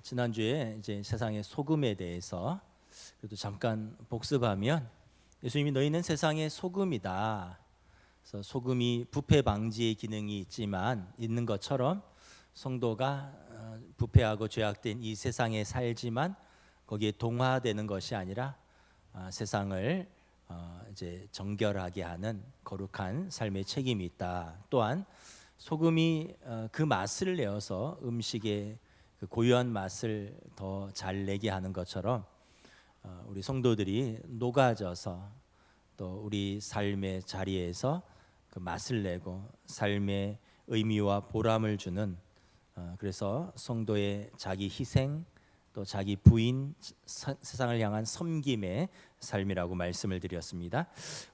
지난주에 이제 세상의 소금에 대해서 그래도 잠깐 복습하면 예수님이 너희는 세상의 소금이다. 그래서 소금이 부패 방지의 기능이 있는 것처럼 성도가 부패하고 죄악된 이 세상에 살지만 거기에 동화되는 것이 아니라 세상을 이제 정결하게 하는 거룩한 삶의 책임이 있다. 또한 소금이 그 맛을 내어서 음식의 그 고유한 맛을 더 잘 내게 하는 것처럼 우리 성도들이 녹아져서 또 우리 삶의 자리에서 그 맛을 내고 삶의 의미와 보람을 주는 그래서 성도의 자기 희생 또 자기 부인 세상을 향한 섬김의 삶이라고 말씀을 드렸습니다.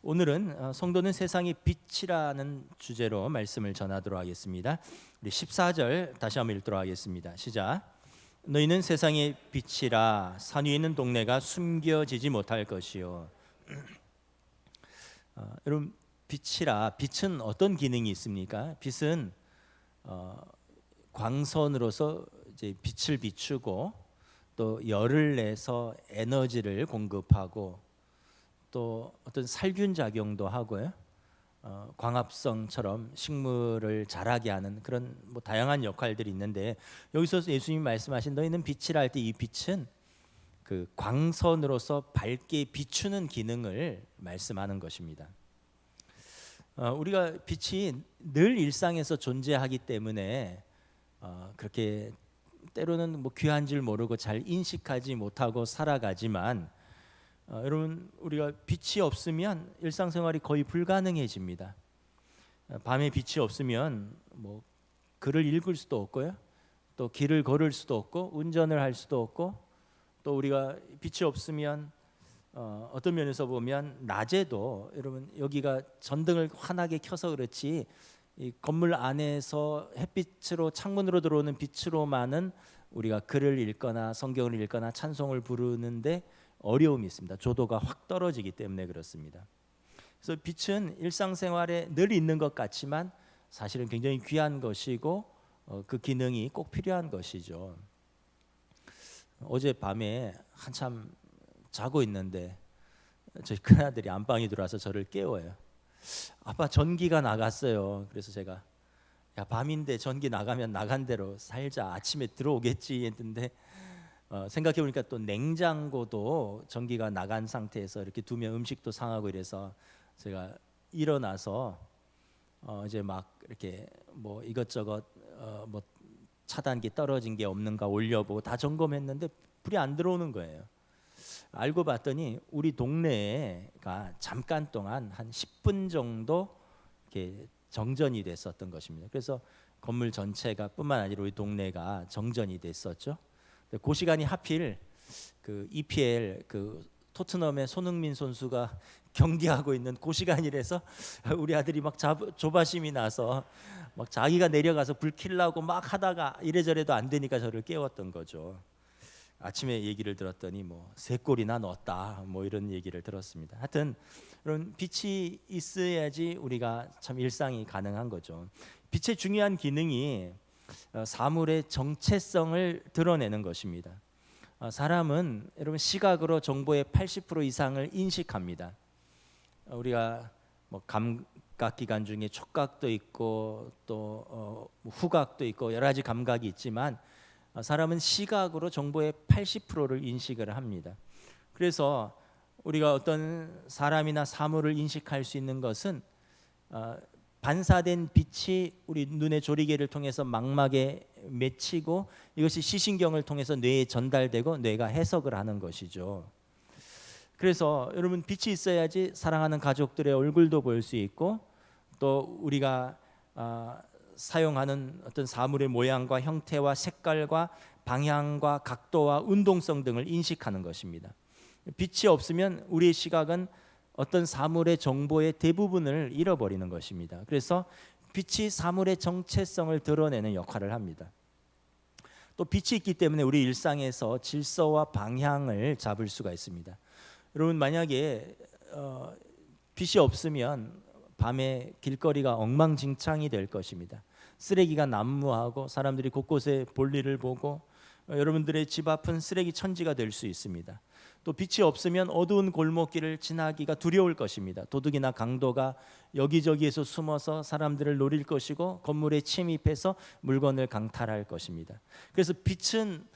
오늘은 성도는 세상의 빛이라는 주제로 말씀을 전하도록 하겠습니다. 우리 14절 다시 한번 읽도록 하겠습니다. 시작. 너희는 세상의 빛이라 산 위에 있는 동네가 숨겨지지 못할 것이요. 여러분 빛이라 빛은 어떤 기능이 있습니까? 빛은 광선으로서 이제 빛을 비추고 또 열을 내서 에너지를 공급하고 또 어떤 살균 작용도 하고요. 광합성처럼 식물을 자라게 하는 그런 다양한 역할들이 있는데 여기서 예수님이 말씀하신 너희는 빛이라 할 때 이 빛은 그 광선으로서 밝게 비추는 기능을 말씀하는 것입니다. 우리가 빛이 늘 일상에서 존재하기 때문에 그렇게 때로는 귀한 줄 모르고 잘 인식하지 못하고 살아가지만 여러분 우리가 빛이 없으면 일상생활이 거의 불가능해집니다. 밤에 빛이 없으면 글을 읽을 수도 없고요, 또 길을 걸을 수도 없고 운전을 할 수도 없고 또 우리가 빛이 없으면 어떤 면에서 보면 낮에도 여러분 여기가 전등을 환하게 켜서 그렇지 이 건물 안에서 햇빛으로 창문으로 들어오는 빛으로만은 우리가 글을 읽거나 성경을 읽거나 찬송을 부르는데 어려움이 있습니다. 조도가 확 떨어지기 때문에 그렇습니다. 그래서 빛은 일상생활에 늘 있는 것 같지만 사실은 굉장히 귀한 것이고 그 기능이 꼭 필요한 것이죠. 어젯밤에 한참 자고 있는데 저희 큰아들이 안방에 들어와서 저를 깨워요. 아빠 전기가 나갔어요. 그래서 제가 야 밤인데 전기 나가면 나간 대로 살자, 아침에 들어오겠지 했는데 생각해보니까 또 냉장고도 전기가 나간 상태에서 이렇게 두면 음식도 상하고 이래서 제가 일어나서 이제 막 이렇게 이것저것 차단기 떨어진 게 없는가 올려보고 다 점검했는데 불이 안 들어오는 거예요. 알고 봤더니 우리 동네가 잠깐 동안 한 10분 정도 이렇게 정전이 됐었던 것입니다. 그래서 건물 전체가 뿐만 아니라 우리 동네가 정전이 됐었죠. 그 시간이 하필 그 EPL 그 토트넘의 손흥민 선수가 경기하고 있는 그 시간이라서 우리 아들이 막 조바심이 나서 막 자기가 내려가서 불 켜려고 막 하다가 이래저래도 안 되니까 저를 깨웠던 거죠. 아침에 얘기를 들었더니 3골이나 넣었다 이런 얘기를 들었습니다. 하여튼 이런 빛이 있어야지 우리가 참 일상이 가능한 거죠. 빛의 중요한 기능이 사물의 정체성을 드러내는 것입니다. 사람은 여러분 시각으로 정보의 80% 이상을 인식합니다. 우리가 감각기관 중에 촉각도 있고 또 후각도 있고 여러 가지 감각이 있지만 사람은 시각으로 정보의 80%를 인식을 합니다. 그래서 우리가 어떤 사람이나 사물을 인식할 수 있는 것은 반사된 빛이 우리 눈의 조리개를 통해서 망막에 맺히고 이것이 시신경을 통해서 뇌에 전달되고 뇌가 해석을 하는 것이죠. 그래서 여러분 빛이 있어야지 사랑하는 가족들의 얼굴도 볼 수 있고 또 우리가 사용하는 어떤 사물의 모양과 형태와 색깔과 방향과 각도와 운동성 등을 인식하는 것입니다. 빛이 없으면 우리의 시각은 어떤 사물의 정보의 대부분을 잃어버리는 것입니다. 그래서 빛이 사물의 정체성을 드러내는 역할을 합니다. 또 빛이 있기 때문에 우리 일상에서 질서와 방향을 잡을 수가 있습니다. 여러분 만약에 빛이 없으면 밤에 길거리가 엉망진창이 될 것입니다. 쓰레기가 난무하고 사람들이 곳곳에 볼일을 보고 여러분들의 집 앞은 쓰레기 천지가 될 수 있습니다. 또 빛이 없으면 어두운 골목길을 지나기가 두려울 것입니다. 도둑이나 강도가 여기저기에서 숨어서 사람들을 노릴 것이고 건물에 침입해서 물건을 강탈할 것입니다. 그래서 빛은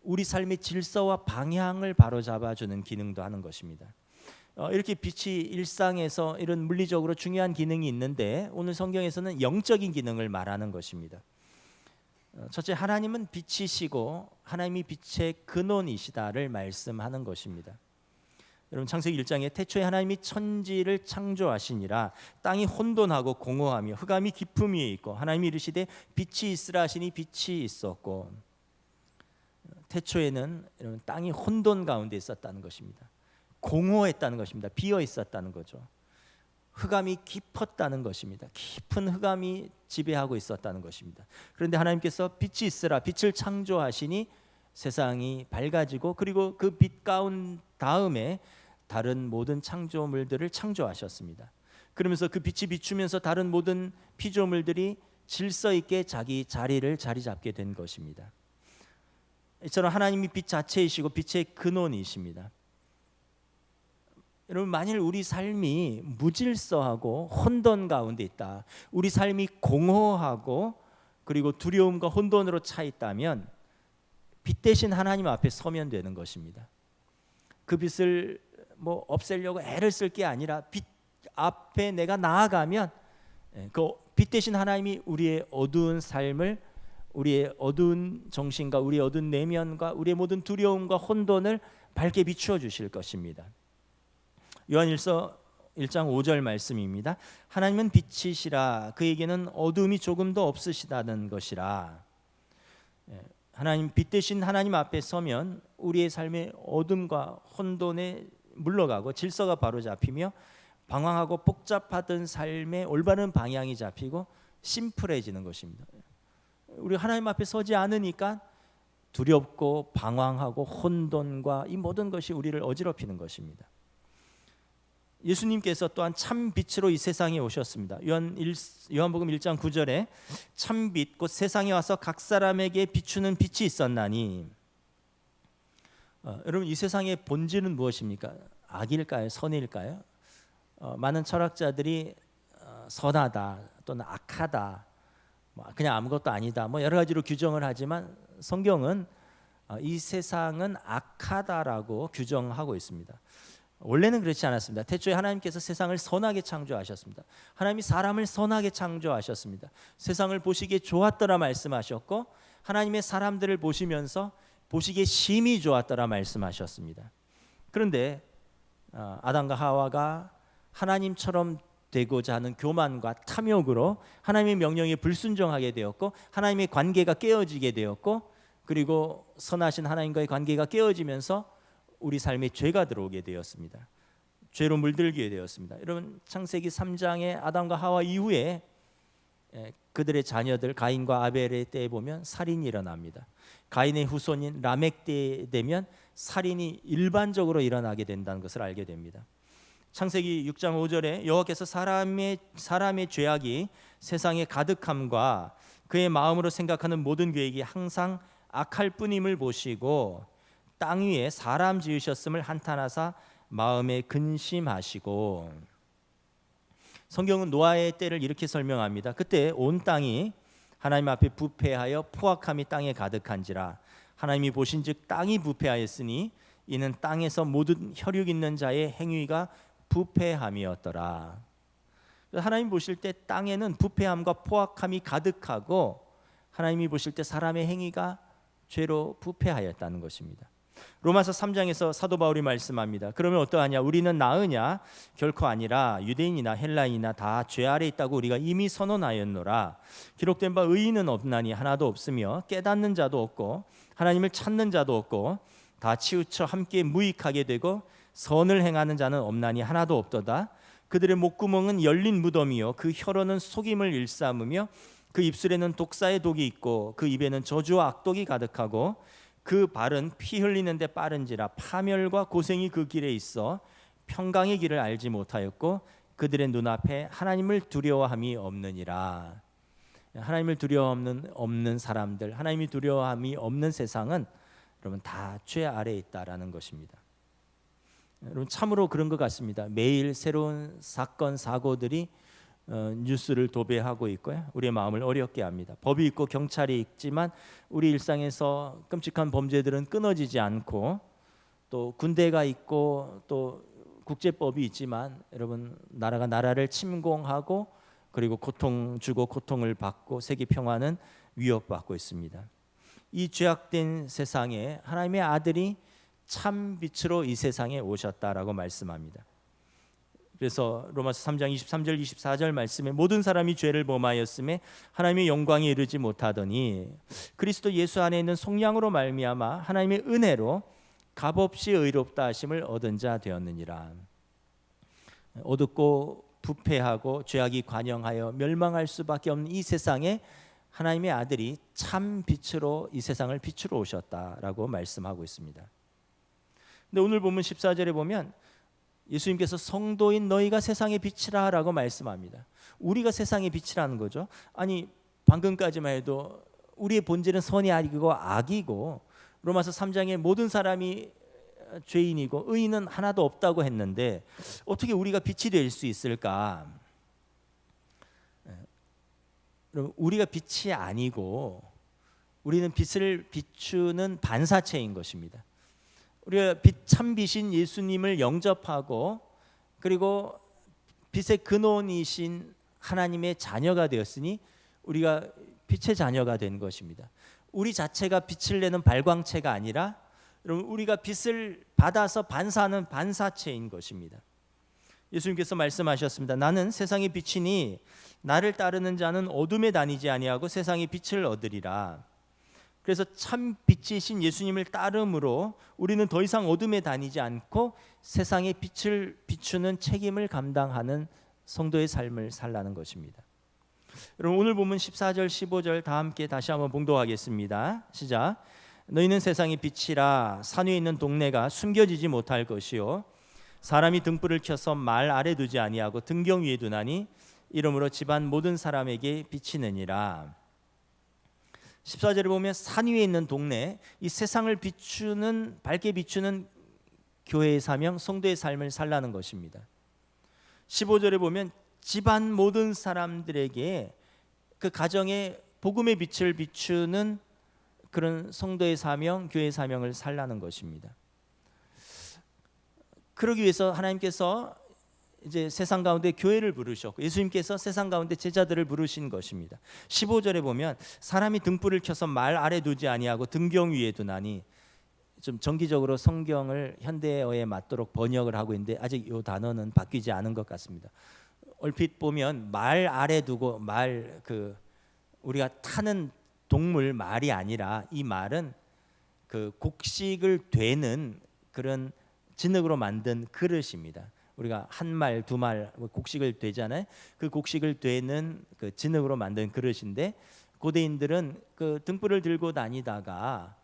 우리 삶의 질서와 방향을 바로잡아주는 기능도 하는 것입니다. 이렇게 빛이 일상에서 이런 물리적으로 중요한 기능이 있는데 오늘 성경에서는 영적인 기능을 말하는 것입니다. 첫째, 하나님은 빛이시고 하나님이 빛의 근원이시다를 말씀하는 것입니다. 여러분 창세기 1장에 태초에 하나님이 천지를 창조하시니라. 땅이 혼돈하고 공허하며 흑암이 깊음 위에 있고 하나님이 이르시되 빛이 있으라 하시니 빛이 있었고. 태초에는 땅이 혼돈 가운데 있었다는 것입니다. 공허했다는 것입니다. 비어 있었다는 거죠. 흑암이 깊었다는 것입니다. 깊은 흑암이 지배하고 있었다는 것입니다. 그런데 하나님께서 빛이 있으라 빛을 창조하시니 세상이 밝아지고 그리고 그 빛 가운 다음에 다른 모든 창조물들을 창조하셨습니다. 그러면서 그 빛이 비추면서 다른 모든 피조물들이 질서 있게 자기 자리를 자리 잡게 된 것입니다. 이처럼 하나님이 빛 자체이시고 빛의 근원이십니다. 여러분 만일 우리 삶이 무질서하고 혼돈 가운데 있다, 우리 삶이 공허하고 그리고 두려움과 혼돈으로 차 있다면 빛 대신 하나님 앞에 서면 되는 것입니다. 그 빛을 없애려고 애를 쓸 게 아니라 빛 앞에 내가 나아가면 그 빛 대신 하나님이 우리의 어두운 삶을, 우리의 어두운 정신과 우리의 어두운 내면과 우리의 모든 두려움과 혼돈을 밝게 비추어 주실 것입니다. 요한일서 1장 5절 말씀입니다. 하나님은 빛이시라 그에게는 어둠이 조금도 없으시다는 것이라. 하나님 빛 대신 하나님 앞에 서면 우리의 삶의 어둠과 혼돈에 물러가고 질서가 바로 잡히며 방황하고 복잡하던 삶의 올바른 방향이 잡히고 심플해지는 것입니다. 우리 하나님 앞에 서지 않으니까 두렵고 방황하고 혼돈과 이 모든 것이 우리를 어지럽히는 것입니다. 예수님께서 또한 참 빛으로 이 세상에 오셨습니다. 요한복음 1장 9절에 참 빛 곧 세상에 와서 각 사람에게 비추는 빛이 있었나니. 여러분 이 세상의 본질은 무엇입니까? 악일까요? 선일까요? 많은 철학자들이 선하다 또는 악하다, 그냥 아무것도 아니다, 여러 가지로 규정을 하지만 성경은 이 세상은 악하다라고 규정하고 있습니다. 원래는 그렇지 않았습니다. 태초에 하나님께서 세상을 선하게 창조하셨습니다. 하나님이 사람을 선하게 창조하셨습니다. 세상을 보시기에 좋았더라 말씀하셨고 하나님의 사람들을 보시면서 보시기에 심히 좋았더라 말씀하셨습니다. 그런데 아담과 하와가 하나님처럼 되고자 하는 교만과 탐욕으로 하나님의 명령에 불순종하게 되었고 하나님의 관계가 깨어지게 되었고 그리고 선하신 하나님과의 관계가 깨어지면서 우리 삶에 죄가 들어오게 되었습니다. 죄로 물들게 되었습니다. 여러분 창세기 3장의 아담과 하와 이후에 그들의 자녀들 가인과 아벨의 때에 보면 살인이 일어납니다. 가인의 후손인 라멕 때에 되면 살인이 일반적으로 일어나게 된다는 것을 알게 됩니다. 창세기 6장 5절에 여호와께서 사람의 죄악이 세상에 가득함과 그의 마음으로 생각하는 모든 계획이 항상 악할 뿐임을 보시고 땅 위에 사람 지으셨음을 한탄하사 마음에 근심하시고. 성경은 노아의 때를 이렇게 설명합니다. 그때 온 땅이 하나님 앞에 부패하여 포악함이 땅에 가득한지라. 하나님이 보신즉 땅이 부패하였으니 이는 땅에서 모든 혈육 있는 자의 행위가 부패함이었더라. 하나님 보실 때 땅에는 부패함과 포악함이 가득하고 하나님이 보실 때 사람의 행위가 죄로 부패하였다는 것입니다. 로마서 3장에서 사도 바울이 말씀합니다. 그러면 어떠하냐? 우리는 나으냐? 결코 아니라 유대인이나 헬라인이나 다 죄 아래 있다고 우리가 이미 선언하였노라. 기록된 바 의인은 없나니 하나도 없으며 깨닫는 자도 없고 하나님을 찾는 자도 없고 다 치우쳐 함께 무익하게 되고 선을 행하는 자는 없나니 하나도 없도다. 그들의 목구멍은 열린 무덤이요 그 혀로는 속임을 일삼으며 그 입술에는 독사의 독이 있고 그 입에는 저주와 악독이 가득하고 그 발은 피 흘리는데 빠른지라. 파멸과 고생이 그 길에 있어 평강의 길을 알지 못하였고 그들의 눈앞에 하나님을 두려워함이 없느니라. 하나님을 없는 사람들, 하나님이 두려움이 없는 세상은 여러분 다 죄 아래에 있다라는 것입니다. 여러분 참으로 그런 것 같습니다. 매일 새로운 사건 사고들이 뉴스를 도배하고 있고요. 우리의 마음을 어렵게 합니다. 법이 있고 경찰이 있지만 우리 일상에서 끔찍한 범죄들은 끊어지지 않고, 또 군대가 있고 또 국제법이 있지만 여러분 나라가 나라를 침공하고 그리고 고통 주고 고통을 받고 세계 평화는 위협받고 있습니다. 이 죄악된 세상에 하나님의 아들이 참 빛으로 이 세상에 오셨다라고 말씀합니다. 그래서 로마서 3장 23절 24절 말씀에 모든 사람이 죄를 범하였음에 하나님의 영광에 이르지 못하더니 그리스도 예수 안에 있는 속량으로 말미암아 하나님의 은혜로 값없이 의롭다 하심을 얻은 자 되었느니라. 어둡고 부패하고 죄악이 관영하여 멸망할 수밖에 없는 이 세상에 하나님의 아들이 참 빛으로 이 세상을 비추러 오셨다라고 말씀하고 있습니다. 근데 오늘 본문 14절에 보면 예수님께서 성도인 너희가 세상의 빛이라 라고 말씀합니다. 우리가 세상의 빛이라는 거죠. 아니 방금까지만 해도 우리의 본질은 선이 아니고 악이고 로마서 3장에 모든 사람이 죄인이고 의인은 하나도 없다고 했는데 어떻게 우리가 빛이 될 수 있을까? 우리가 빛이 아니고 우리는 빛을 비추는 반사체인 것입니다. 우리가 참 빛인 예수님을 영접하고 그리고 빛의 근원이신 하나님의 자녀가 되었으니 우리가 빛의 자녀가 된 것입니다. 우리 자체가 빛을 내는 발광체가 아니라 우리가 빛을 받아서 반사하는 반사체인 것입니다. 예수님께서 말씀하셨습니다. 나는 세상의 빛이니 나를 따르는 자는 어둠에 다니지 아니하고 세상의 빛을 얻으리라. 그래서 참 빛이신 예수님을 따름으로 우리는 더 이상 어둠에 다니지 않고 세상의 빛을 비추는 책임을 감당하는 성도의 삶을 살라는 것입니다. 여러분 오늘 본문 14절 15절 다 함께 다시 한번 봉독하겠습니다. 시작. 너희는 세상의 빛이라 산 위에 있는 동네가 숨겨지지 못할 것이요 사람이 등불을 켜서 말 아래 두지 아니하고 등경 위에 두나니 이러므로 집안 모든 사람에게 비치느니라. 14절에 보면 산 위에 있는 동네, 이 세상을 비추는 밝게 비추는 교회의 사명, 성도의 삶을 살라는 것입니다. 15절에 보면 집안 모든 사람들에게 그 가정에 복음의 빛을 비추는 그런 성도의 사명, 교회의 사명을 살라는 것입니다. 그러기 위해서 하나님께서 이제 세상 가운데 교회를 부르셨고 예수님께서 세상 가운데 제자들을 부르신 것입니다. 15절에 보면 사람이 등불을 켜서 말 아래 두지 아니하고 등경 위에 두나니, 좀 정기적으로 성경을 현대어에 맞도록 번역을 하고 있는데 아직 이 단어는 바뀌지 않은 것 같습니다. 얼핏 보면 말 아래 두고 우리가 타는 동물 말이 아니라 이 말은 그 곡식을 되는 그런 진흙으로 만든 그릇입니다. 우리가 한 말, 두 말 곡식을 되잖아요. 그 곡식을 되는 그 진흙으로 만든 그릇인데 고대인들은 그 등불을 들고 다니다가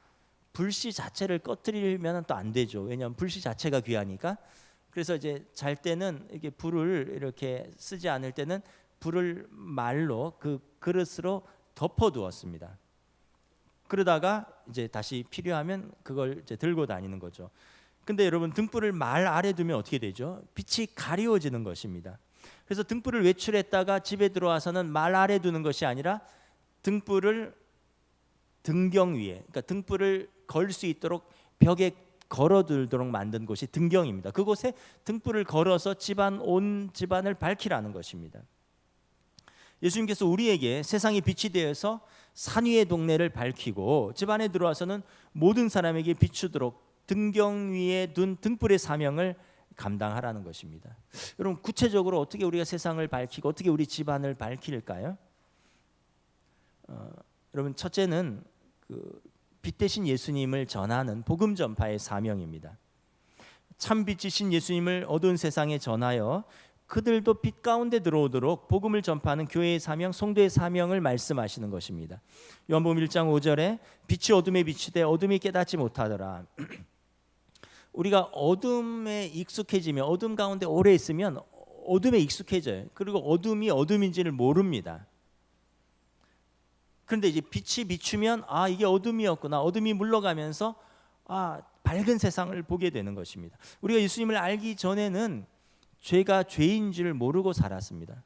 불씨 자체를 꺼뜨리면 또 안 되죠. 왜냐하면 불씨 자체가 귀하니까. 그래서 이제 잘 때는 이렇게 불을 이렇게 쓰지 않을 때는 불을 말로 그 그릇으로 덮어두었습니다. 그러다가 이제 다시 필요하면 그걸 이제 들고 다니는 거죠. 근데 여러분 등불을 말 아래 두면 어떻게 되죠? 빛이 가리워지는 것입니다. 그래서 등불을 외출했다가 집에 들어와서는 말 아래 두는 것이 아니라 등불을 등경 위에, 그러니까 등불을 걸 수 있도록 벽에 걸어두도록 만든 곳이 등경입니다. 그곳에 등불을 걸어서 온 집안을 밝히라는 것입니다. 예수님께서 우리에게 세상의 빛이 되어서 산 위의 동네를 밝히고 집안에 들어와서는 모든 사람에게 비추도록 등경 위에 둔 등불의 사명을 감당하라는 것입니다. 여러분 구체적으로 어떻게 우리가 세상을 밝히고 어떻게 우리 집안을 밝힐까요? 여러분 첫째는 빛 대신 예수님을 전하는 복음 전파의 사명입니다. 참 빛이신 예수님을 어두운 세상에 전하여 그들도 빛 가운데 들어오도록 복음을 전파하는 교회의 사명, 성도의 사명을 말씀하시는 것입니다. 요한복음 1장 5절에 빛이 어둠에 비치되 어둠이 깨닫지 못하더라. 우리가 어둠에 익숙해지면, 어둠 가운데 오래 있으면 어둠에 익숙해져요. 그리고 어둠이 어둠인지를 모릅니다. 그런데 이제 빛이 비추면 이게 어둠이었구나. 어둠이 물러가면서 밝은 세상을 보게 되는 것입니다. 우리가 예수님을 알기 전에는 죄가 죄인 줄 모르고 살았습니다.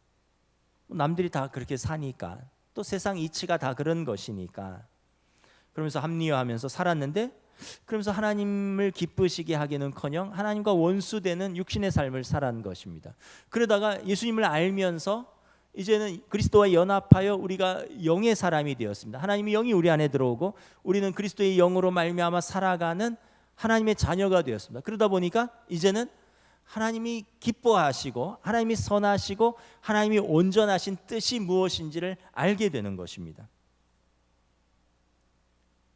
남들이 다 그렇게 사니까, 또 세상 이치가 다 그런 것이니까, 그러면서 합리화하면서 살았는데, 그러면서 하나님을 기쁘시게 하기는커녕 하나님과 원수되는 육신의 삶을 살아간 것입니다. 그러다가 예수님을 알면서 이제는 그리스도와 연합하여 우리가 영의 사람이 되었습니다. 하나님의 영이 우리 안에 들어오고 우리는 그리스도의 영으로 말미암아 살아가는 하나님의 자녀가 되었습니다. 그러다 보니까 이제는 하나님이 기뻐하시고 하나님이 선하시고 하나님이 온전하신 뜻이 무엇인지를 알게 되는 것입니다.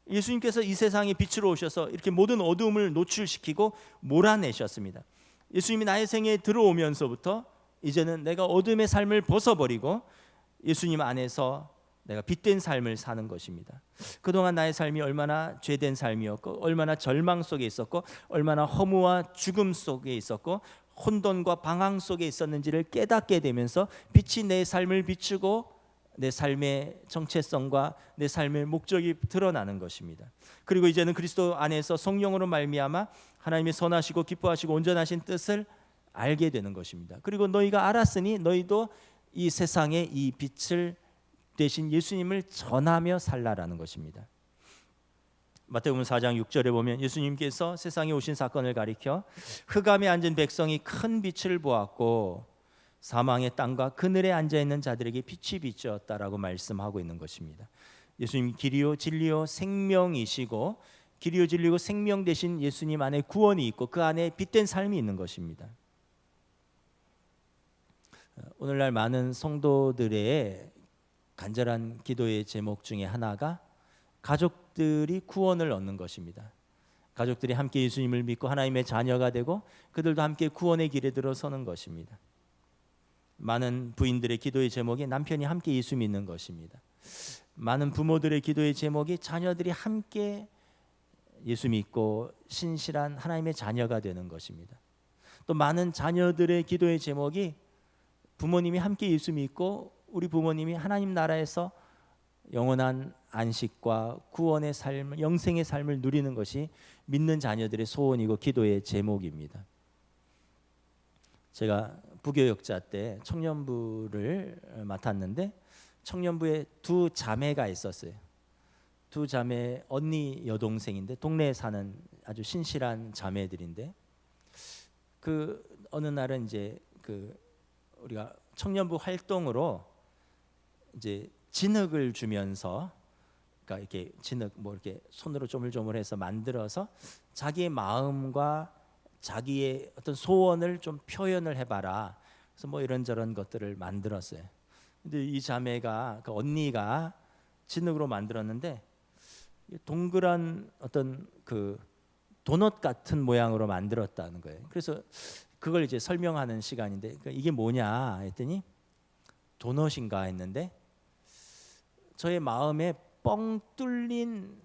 예수님께서 이 세상에 빛으로 오셔서 이렇게 모든 어두움을 노출시키고 몰아내셨습니다. 예수님이 나의 생애에 들어오면서부터 이제는 내가 어둠의 삶을 벗어버리고 예수님 안에서 내가 빛된 삶을 사는 것입니다. 그동안 나의 삶이 얼마나 죄된 삶이었고, 얼마나 절망 속에 있었고, 얼마나 허무와 죽음 속에 있었고, 혼돈과 방황 속에 있었는지를 깨닫게 되면서 빛이 내 삶을 비추고 내 삶의 정체성과 내 삶의 목적이 드러나는 것입니다. 그리고 이제는 그리스도 안에서 성령으로 말미암아 하나님의 선하시고 기뻐하시고 온전하신 뜻을 알게 되는 것입니다. 그리고 너희가 알았으니 너희도 이 세상에 이 빛을 대신 예수님을 전하며 살라라는 것입니다. 마태복음 4장 6절에 보면 예수님께서 세상에 오신 사건을 가리켜 흑암에 앉은 백성이 큰 빛을 보았고 사망의 땅과 그늘에 앉아 있는 자들에게 빛이 비추었다라고 말씀하고 있는 것입니다. 예수님 길이요 진리요 생명이시고, 길이요 진리고 생명 되신 예수님 안에 구원이 있고 그 안에 빛된 삶이 있는 것입니다. 오늘날 많은 성도들의 간절한 기도의 제목 중에 하나가 가족들이 구원을 얻는 것입니다. 가족들이 함께 예수님을 믿고 하나님의 자녀가 되고 그들도 함께 구원의 길에 들어서는 것입니다. 많은 부인들의 기도의 제목이 남편이 함께 예수 믿는 것입니다. 많은 부모들의 기도의 제목이 자녀들이 함께 예수 믿고 신실한 하나님의 자녀가 되는 것입니다. 또 많은 자녀들의 기도의 제목이 부모님이 함께 예수 믿고 우리 부모님이 하나님 나라에서 영원한 안식과 구원의 삶, 영생의 삶을 누리는 것이 믿는 자녀들의 소원이고 기도의 제목입니다. 제가 부교역자 때 청년부를 맡았는데 청년부에 두 자매가 있었어요. 두 자매 언니 여동생인데 동네에 사는 아주 신실한 자매들인데 그 어느 날은 이제 우리가 청년부 활동으로 이제 진흙을 주면서, 그러니까 이렇게 진흙 이렇게 손으로 조물조물해서 만들어서 자기의 마음과 자기의 어떤 소원을 좀 표현을 해봐라. 그래서 이런저런 것들을 만들었어요. 근데 이 자매가 그 언니가 진흙으로 만들었는데 동그란 어떤 그 도넛 같은 모양으로 만들었다는 거예요. 그래서 그걸 이제 설명하는 시간인데 그러니까 이게 뭐냐 했더니 도넛인가 했는데 저의 마음에 뻥 뚫린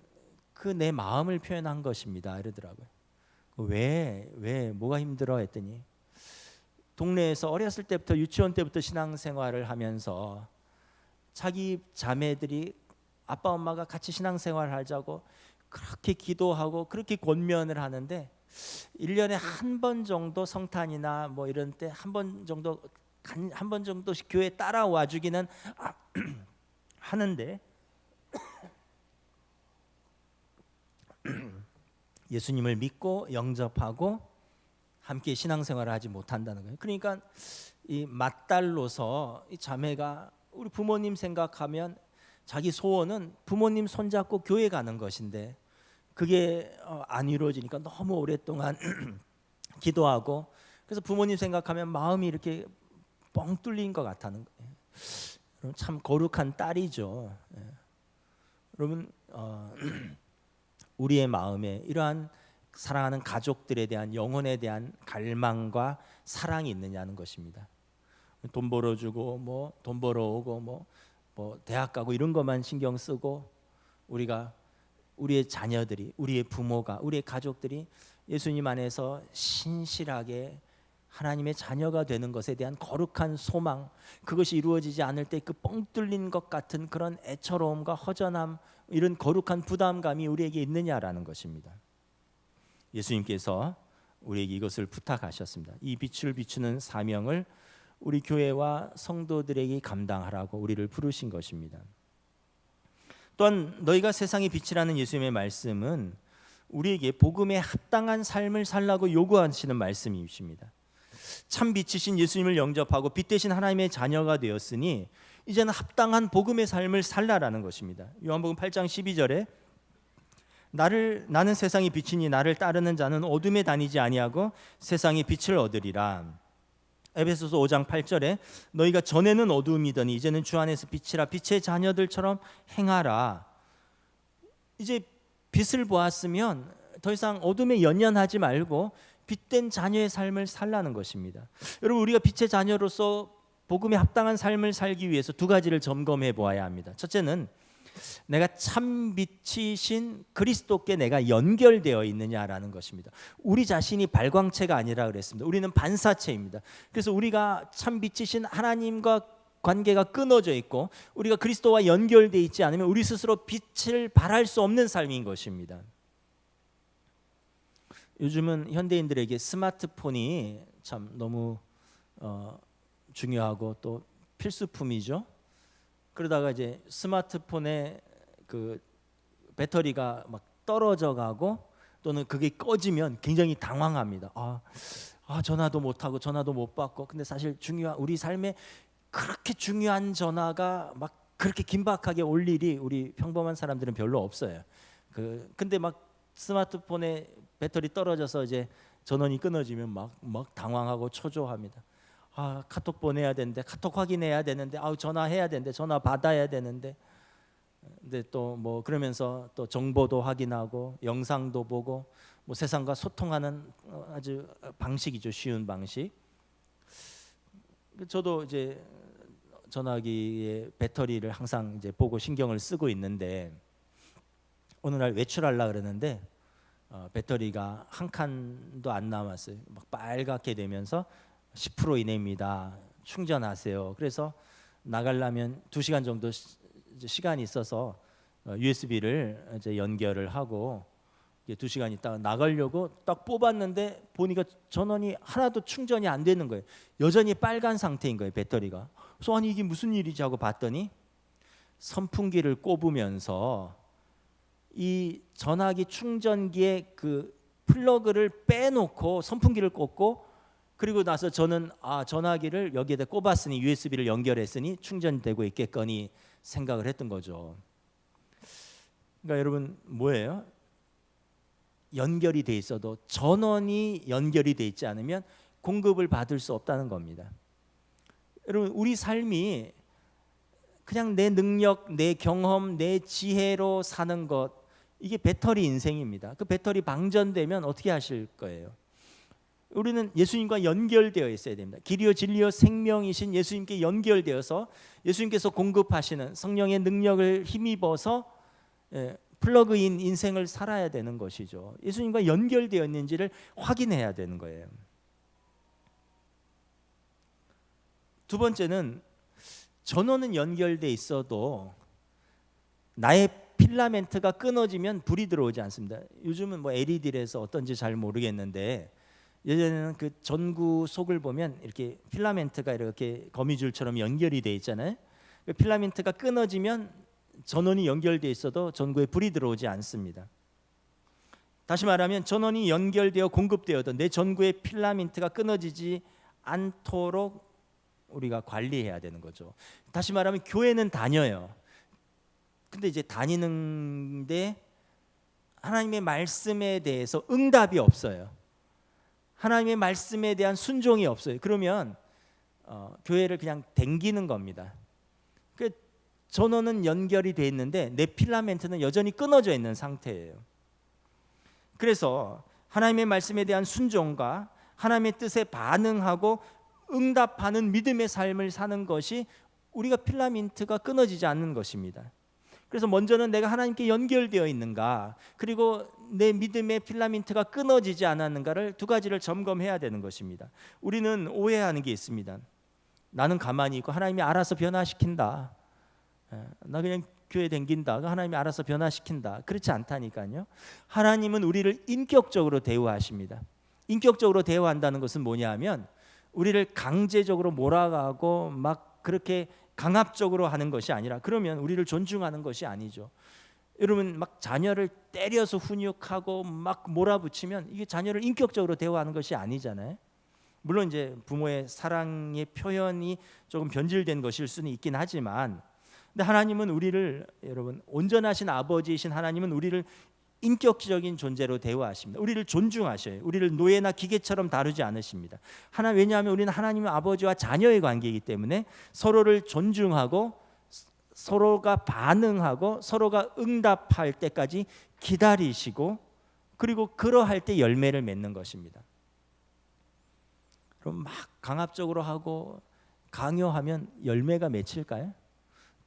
그 내 마음을 표현한 것입니다 이러더라고요. 왜 뭐가 힘들어 했더니 동네에서 어렸을 때부터 유치원 때부터 신앙생활을 하면서 자기 자매들이 아빠 엄마가 같이 신앙생활을 하자고 그렇게 기도하고 그렇게 권면을 하는데 1년에 한 번 정도 성탄이나 이런 때 한 번 정도씩 교회 따라와 주기는 하는데 예수님을 믿고 영접하고 함께 신앙생활을 하지 못한다는 거예요. 그러니까 이 맏딸로서 이 자매가 우리 부모님 생각하면 자기 소원은 부모님 손잡고 교회 가는 것인데 그게 안 이루어지니까 너무 오랫동안 기도하고 그래서 부모님 생각하면 마음이 이렇게 뻥 뚫린 것 같다는 거예요. 참 거룩한 딸이죠. 여러분 우리의 마음에 이러한 사랑하는 가족들에 대한 영혼에 대한 갈망과 사랑이 있느냐는 것입니다. 돈 벌어주고 돈 벌어오고 대학 가고 이런 것만 신경 쓰고 우리의 자녀들이, 우리의 부모가, 우리의 가족들이 예수님 안에서 신실하게 하나님의 자녀가 되는 것에 대한 거룩한 소망, 그것이 이루어지지 않을 때 그 뻥 뚫린 것 같은 그런 애처로움과 허전함, 이런 거룩한 부담감이 우리에게 있느냐라는 것입니다. 예수님께서 우리에게 이것을 부탁하셨습니다. 이 빛을 비추는 사명을 우리 교회와 성도들에게 감당하라고 우리를 부르신 것입니다. 또한 너희가 세상의 빛이라는 예수님의 말씀은 우리에게 복음에 합당한 삶을 살라고 요구하시는 말씀이십니다. 참 빛이신 예수님을 영접하고 빛 대신 하나님의 자녀가 되었으니 이제는 합당한 복음의 삶을 살라라는 것입니다. 요한복음 8장 12절에 나는 세상의 빛이니 나를 따르는 자는 어둠에 다니지 아니하고 세상의 빛을 얻으리라. 에베소서 5장 8절에 너희가 전에는 어두움이더니 이제는 주 안에서 빛이라 빛의 자녀들처럼 행하라. 이제 빛을 보았으면 더 이상 어둠에 연연하지 말고 빛된 자녀의 삶을 살라는 것입니다. 여러분, 우리가 빛의 자녀로서 복음에 합당한 삶을 살기 위해서 두 가지를 점검해 보아야 합니다. 첫째는 내가 참 빛이신 그리스도께 내가 연결되어 있느냐라는 것입니다. 우리 자신이 발광체가 아니라 그랬습니다. 우리는 반사체입니다. 그래서 우리가 참 빛이신 하나님과 관계가 끊어져 있고 우리가 그리스도와 연결되어 있지 않으면 우리 스스로 빛을 발할 수 없는 삶인 것입니다. 요즘은 현대인들에게 스마트폰이 참 너무 중요하고 또 필수품이죠. 그러다가 이제 스마트폰의 그 배터리가 막 떨어져 가고 또는 그게 꺼지면 굉장히 당황합니다. 전화도 못 하고 전화도 못 받고, 근데 사실 우리 삶에 그렇게 중요한 전화가 막 그렇게 긴박하게 올 일이 우리 평범한 사람들은 별로 없어요. 근데 막 스마트폰에 배터리 떨어져서 이제 전원이 끊어지면 막 당황하고 초조합니다. 카톡 보내야 되는데, 카톡 확인해야 되는데, 전화해야 되는데, 전화 받아야 되는데, 근데 또 뭐 그러면서 또 정보도 확인하고 영상도 보고 뭐 세상과 소통하는 아주 방식이죠. 쉬운 방식. 저도 이제 전화기의 배터리를 항상 이제 보고 신경을 쓰고 있는데, 어느 날 외출하려고 그러는데 배터리가 한 칸도 안 남았어요. 막 빨갛게 되면서 10% 이내입니다. 충전하세요. 그래서 나가려면 2시간 정도 시간이 있어서 USB를 이제 연결을 하고 2시간 있다가 나가려고 딱 뽑았는데 보니까 전원이 하나도 충전이 안 되는 거예요. 여전히 빨간 상태인 거예요, 배터리가. 그래서 아니 이게 무슨 일이지 하고 봤더니 선풍기를 꼽으면서 이 전화기 충전기에 그 플러그를 빼놓고 선풍기를 꽂고, 그리고 나서 저는 전화기를 여기에다 꼽았으니 USB를 연결했으니 충전되고 있겠거니 생각을 했던 거죠. 그러니까 여러분, 뭐예요? 연결이 돼 있어도 전원이 연결이 돼 있지 않으면 공급을 받을 수 없다는 겁니다. 여러분, 우리 삶이 그냥 내 능력, 내 경험, 내 지혜로 사는 것, 이게 배터리 인생입니다. 그 배터리 방전되면 어떻게 하실 거예요? 우리는 예수님과 연결되어 있어야 됩니다. 길이요 진리요 생명이신 예수님께 연결되어서 예수님께서 공급하시는 성령의 능력을 힘입어서 플러그인 인생을 살아야 되는 것이죠. 예수님과 연결되어 있는지를 확인해야 되는 거예요. 두 번째는 전원은 연결돼 있어도 나의 필라멘트가 끊어지면 불이 들어오지 않습니다. 요즘은 뭐 LED라서 어떤지 잘 모르겠는데, 예전에는 그 전구 속을 보면 이렇게 필라멘트가 이렇게 거미줄처럼 연결이 돼 있잖아요. 그 필라멘트가 끊어지면 전원이 연결돼 있어도 전구에 불이 들어오지 않습니다. 다시 말하면 전원이 연결되어 공급되어도 내 전구의 필라멘트가 끊어지지 않도록 우리가 관리해야 되는 거죠. 다시 말하면 교회는 다녀요. 근데 이제 다니는데 하나님의 말씀에 대해서 응답이 없어요. 하나님의 말씀에 대한 순종이 없어요. 그러면 교회를 그냥 댕기는 겁니다. 그 전원은 연결이 돼 있는데 내 필라멘트는 여전히 끊어져 있는 상태예요. 그래서 하나님의 말씀에 대한 순종과 하나님의 뜻에 반응하고 응답하는 믿음의 삶을 사는 것이 우리가 필라멘트가 끊어지지 않는 것입니다. 그래서 먼저는 내가 하나님께 연결되어 있는가, 그리고 내 믿음의 필라멘트가 끊어지지 않았는가를 두 가지를 점검해야 되는 것입니다. 우리는 오해하는 게 있습니다. 나는 가만히 있고 하나님이 알아서 변화시킨다. 나 그냥 교회 댕긴다. 하나님이 알아서 변화시킨다. 그렇지 않다니까요. 하나님은 우리를 인격적으로 대우하십니다. 인격적으로 대우한다는 것은 뭐냐면 우리를 강제적으로 몰아가고 막 그렇게 강압적으로 하는 것이 아니라, 그러면 우리를 존중하는 것이 아니죠. 여러분, 막 자녀를 때려서 훈육하고 막 몰아붙이면 이게 자녀를 인격적으로 대우하는 것이 아니잖아요. 물론 이제 부모의 사랑의 표현이 조금 변질된 것일 수는 있긴 하지만, 근데 하나님은 우리를, 여러분, 온전하신 아버지이신 하나님은 우리를 인격적인 존재로 대우하십니다. 우리를 존중하셔요. 우리를 노예나 기계처럼 다루지 않으십니다. 왜냐하면 우리는 하나님의 아버지와 자녀의 관계이기 때문에 서로를 존중하고 서로가 반응하고 서로가 응답할 때까지 기다리시고, 그리고 그러할 때 열매를 맺는 것입니다. 그럼 막 강압적으로 하고 강요하면 열매가 맺힐까요?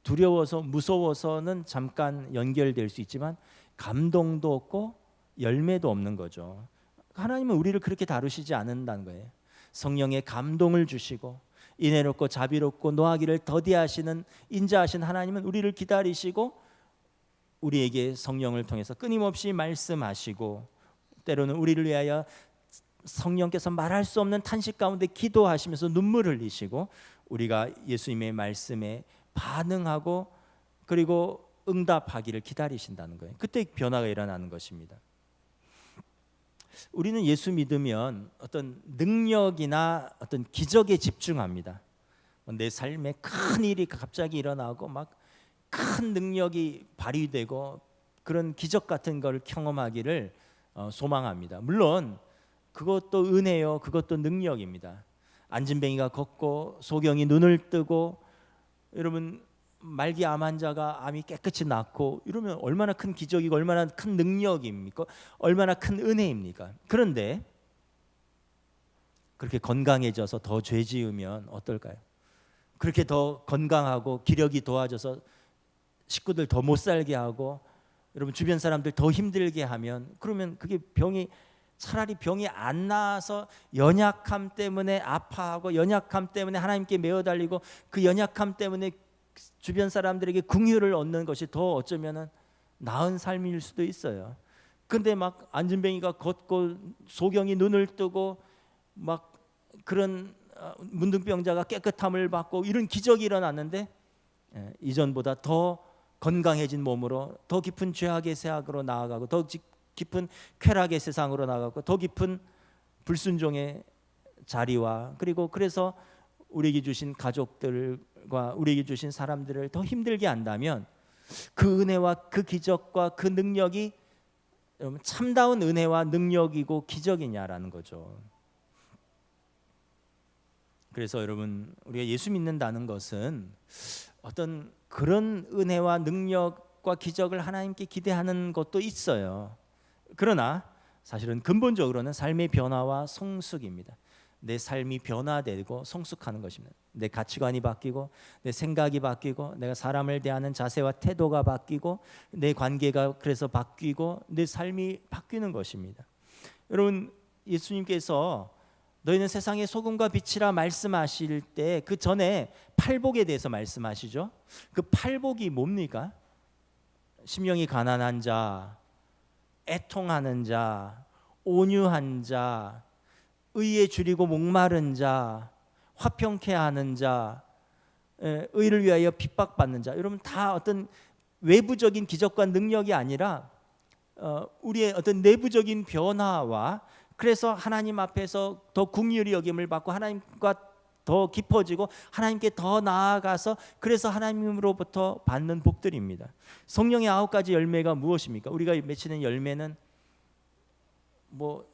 두려워서 무서워서는 잠깐 연결될 수 있지만 감동도 없고 열매도 없는 거죠. 하나님은 우리를 그렇게 다루시지 않는다는 거예요. 성령의 감동을 주시고 인애롭고 자비롭고 노하기를 더디하시는 인자하신 하나님은 우리를 기다리시고 우리에게 성령을 통해서 끊임없이 말씀하시고, 때로는 우리를 위하여 성령께서 말할 수 없는 탄식 가운데 기도하시면서 눈물 흘리시고 우리가 예수님의 말씀에 반응하고 그리고 응답하기를 기다리신다는 거예요. 그때 변화가 일어나는 것입니다. 우리는 예수 믿으면 어떤 능력이나 어떤 기적에 집중합니다. 내 삶에 큰 일이 갑자기 일어나고 막 큰 능력이 발휘되고 그런 기적 같은 걸 경험하기를 소망합니다. 물론 그것도 은혜요, 그것도 능력입니다. 안진뱅이가 걷고 소경이 눈을 뜨고, 여러분, 말기 암 환자가 암이 깨끗이 낫고, 이러면 얼마나 큰 기적이고 얼마나 큰 능력입니까? 얼마나 큰 은혜입니까? 그런데 그렇게 건강해져서 더 죄 지으면 어떨까요? 그렇게 더 건강하고 기력이 도와져서 식구들 더 못 살게 하고 여러분 주변 사람들 더 힘들게 하면, 그러면 그게 차라리 병이 안 나아서 연약함 때문에 아파하고 연약함 때문에 하나님께 매어 달리고 그 연약함 때문에 주변 사람들에게 긍휼을 얻는 것이 더 어쩌면은 나은 삶일 수도 있어요. 근데 막 안진뱅이가 걷고 소경이 눈을 뜨고 막 그런 문둥병자가 깨끗함을 받고 이런 기적이 일어났는데, 이전보다 더 건강해진 몸으로 더 깊은 죄악의 세상으로 나아가고 더 깊은 쾌락의 세상으로 나아가고 더 깊은 불순종의 자리와, 그리고 그래서 우리에게 주신 가족들과 우리에게 주신 사람들을 더 힘들게 한다면 그 은혜와 그 기적과 그 능력이 참다운 은혜와 능력이고 기적이냐라는 거죠. 그래서 여러분, 우리가 예수 믿는다는 것은 어떤 그런 은혜와 능력과 기적을 하나님께 기대하는 것도 있어요. 그러나 사실은 근본적으로는 삶의 변화와 성숙입니다. 내 삶이 변화되고 성숙하는 것입니다. 내 가치관이 바뀌고 내 생각이 바뀌고 내가 사람을 대하는 자세와 태도가 바뀌고 내 관계가 그래서 바뀌고 내 삶이 바뀌는 것입니다. 여러분, 예수님께서 너희는 세상의 소금과 빛이라 말씀하실 때 그 전에 팔복에 대해서 말씀하시죠. 그 팔복이 뭡니까? 심령이 가난한 자, 애통하는 자, 온유한 자, 의에 줄이고 목마른 자, 화평케 하는 자, 의를 위하여 핍박받는 자. 여러분, 다 어떤 외부적인 기적과 능력이 아니라 우리의 어떤 내부적인 변화와, 그래서 하나님 앞에서 더 긍휼히 여김을 받고 하나님과 더 깊어지고 하나님께 더 나아가서 그래서 하나님으로부터 받는 복들입니다. 성령의 9가지 열매가 무엇입니까? 우리가 맺히는 열매는 뭐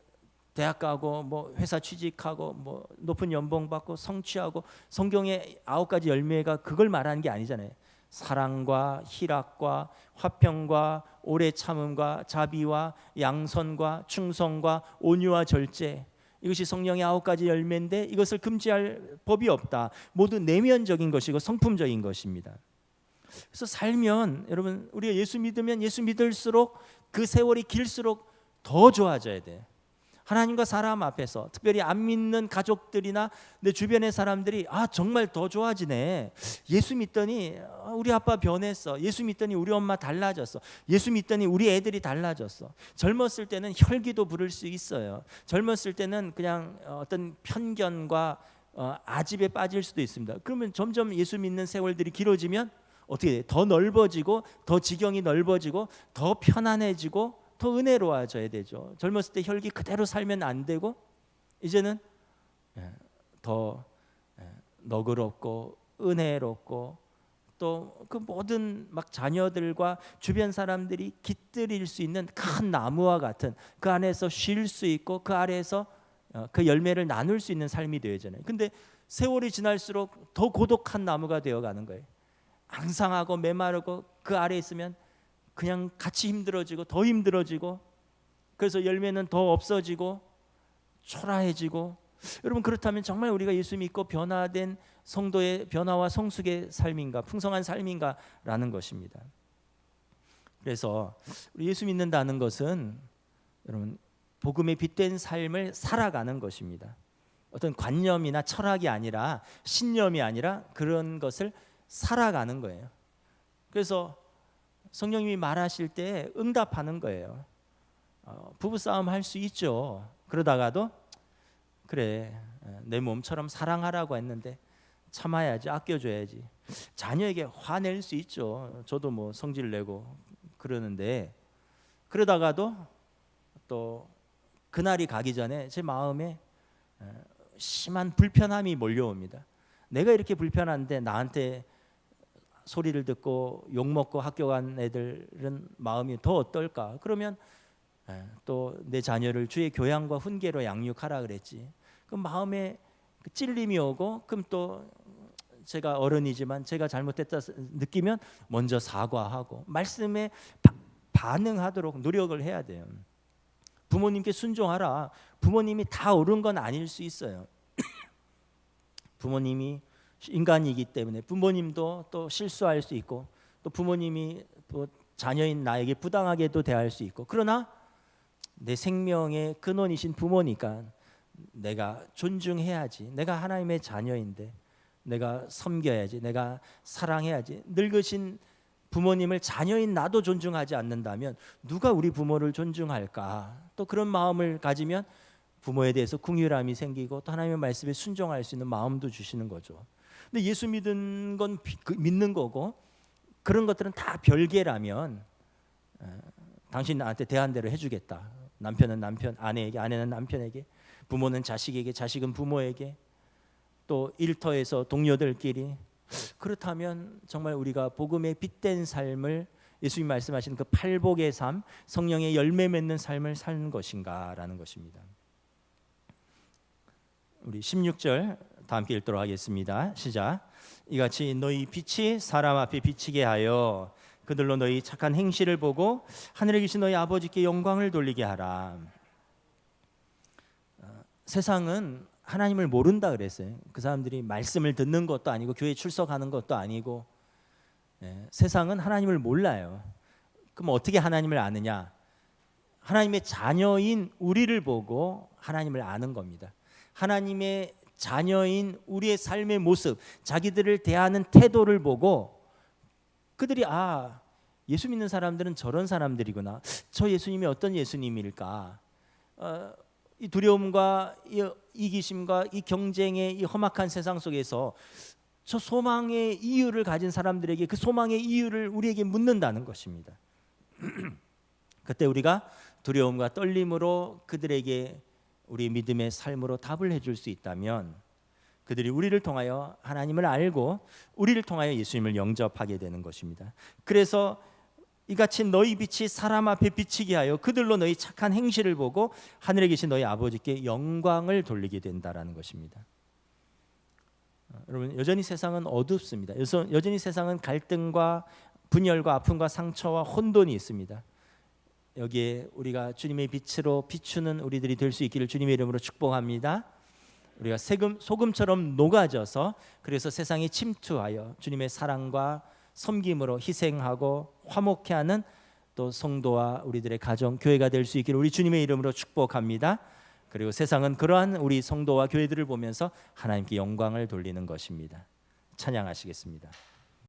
대학 가고 뭐 회사 취직하고 뭐 높은 연봉 받고 성취하고, 성경의 9가지 열매가 그걸 말하는 게 아니잖아요. 사랑과 희락과 화평과 오래 참음과 자비와 양선과 충성과 온유와 절제, 이것이 성령의 9가지 열매인데 이것을 금지할 법이 없다. 모두 내면적인 것이고 성품적인 것입니다. 그래서 살면 여러분 우리가 예수 믿으면 예수 믿을수록 그 세월이 길수록 더 좋아져야 돼. 하나님과 사람 앞에서 특별히 안 믿는 가족들이나 내 주변의 사람들이 정말 더 좋아지네. 예수 믿더니 우리 아빠 변했어. 예수 믿더니 우리 엄마 달라졌어. 예수 믿더니 우리 애들이 달라졌어. 젊었을 때는 혈기도 부를 수 있어요. 젊었을 때는 그냥 어떤 편견과 아집에 빠질 수도 있습니다. 그러면 점점 예수 믿는 세월들이 길어지면 어떻게 돼? 더 넓어지고 더 지경이 넓어지고 더 편안해지고 더 은혜로워져야 되죠. 젊었을 때 혈기 그대로 살면 안 되고 이제는 더 너그럽고 은혜롭고 또 그 모든 막 자녀들과 주변 사람들이 깃들일 수 있는 큰 나무와 같은 그 안에서 쉴 수 있고 그 아래에서 그 열매를 나눌 수 있는 삶이 되어야잖아요. 근데 세월이 지날수록 더 고독한 나무가 되어가는 거예요. 앙상하고 메마르고 그 아래에 있으면 그냥 같이 힘들어지고 더 힘들어지고 그래서 열매는 더 없어지고 초라해지고 여러분 그렇다면 정말 우리가 예수 믿고 변화된 성도의 변화와 성숙의 삶인가 풍성한 삶인가 라는 것입니다. 그래서 우리 예수 믿는다는 것은 여러분 복음의 빛된 삶을 살아가는 것입니다. 어떤 관념이나 철학이 아니라 신념이 아니라 그런 것을 살아가는 거예요. 그래서 성령님이 말하실 때 응답하는 거예요. 부부싸움 할 수 있죠. 그러다가도 그래 내 몸처럼 사랑하라고 했는데 참아야지 아껴줘야지. 자녀에게 화낼 수 있죠. 저도 뭐 성질 내고 그러는데 그러다가도 또 그날이 가기 전에 제 마음에 심한 불편함이 몰려옵니다. 내가 이렇게 불편한데 나한테 소리를 듣고 욕먹고 학교 간 애들은 마음이 더 어떨까? 그러면 또 내 자녀를 주의 교양과 훈계로 양육하라 그랬지. 그 마음에 찔림이 오고 그럼 또 제가 어른이지만 제가 잘못했다 느끼면 먼저 사과하고 말씀에 반응하도록 노력을 해야 돼요. 부모님께 순종하라. 부모님이 다 옳은 건 아닐 수 있어요. 부모님이 인간이기 때문에 부모님도 또 실수할 수 있고 또 부모님이 또 자녀인 나에게 부당하게도 대할 수 있고 그러나 내 생명의 근원이신 부모니까 내가 존중해야지. 내가 하나님의 자녀인데 내가 섬겨야지. 내가 사랑해야지. 늙으신 부모님을 자녀인 나도 존중하지 않는다면 누가 우리 부모를 존중할까? 또 그런 마음을 가지면 부모에 대해서 긍휼함이 생기고 또 하나님의 말씀에 순종할 수 있는 마음도 주시는 거죠. 근데 예수 믿는 건 믿는 거고 그런 것들은 다 별개라면 당신 나한테 대한 대로 해주겠다. 남편은 남편, 아내에게, 아내는 남편에게, 부모는 자식에게, 자식은 부모에게, 또 일터에서 동료들끼리 그렇다면 정말 우리가 복음의 빛된 삶을 예수님 말씀하시는 그 팔복의 삶, 성령의 열매 맺는 삶을 사는 것인가라는 것입니다. 우리 16절 다 함께 읽도록 하겠습니다. 시작. 이같이 너희 빛이 사람 앞에 비치게 하여 그들로 너희 착한 행실을 보고 하늘에 계신 너희 아버지께 영광을 돌리게 하라. 세상은 하나님을 모른다 그랬어요. 그 사람들이 말씀을 듣는 것도 아니고 교회 출석하는 것도 아니고 세상은 하나님을 몰라요. 그럼 어떻게 하나님을 아느냐? 하나님의 자녀인 우리를 보고 하나님을 아는 겁니다. 하나님의 자녀인 우리의 삶의 모습, 자기들을 대하는 태도를 보고 그들이 예수 믿는 사람들은 저런 사람들이구나. 저 예수님이 어떤 예수님일까? 이 두려움과 이 이기심과 이 경쟁의 이 험악한 세상 속에서 저 소망의 이유를 가진 사람들에게 그 소망의 이유를 우리에게 묻는다는 것입니다. 그때 우리가 두려움과 떨림으로 그들에게 우리 믿음의 삶으로 답을 해줄 수 있다면 그들이 우리를 통하여 하나님을 알고 우리를 통하여 예수님을 영접하게 되는 것입니다. 그래서 이같이 너희 빛이 사람 앞에 비치게 하여 그들로 너희 착한 행실을 보고 하늘에 계신 너희 아버지께 영광을 돌리게 된다라는 것입니다. 여러분 여전히 세상은 어둡습니다. 여전히 세상은 갈등과 분열과 아픔과 상처와 혼돈이 있습니다. 여기에 우리가 주님의 빛으로 비추는 우리들이 될 수 있기를 주님의 이름으로 축복합니다. 우리가 소금처럼 녹아져서 그래서 세상에 침투하여 주님의 사랑과 섬김으로 희생하고 화목해하는 또 성도와 우리들의 가정, 교회가 될 수 있기를 우리 주님의 이름으로 축복합니다. 그리고 세상은 그러한 우리 성도와 교회들을 보면서 하나님께 영광을 돌리는 것입니다. 찬양하시겠습니다.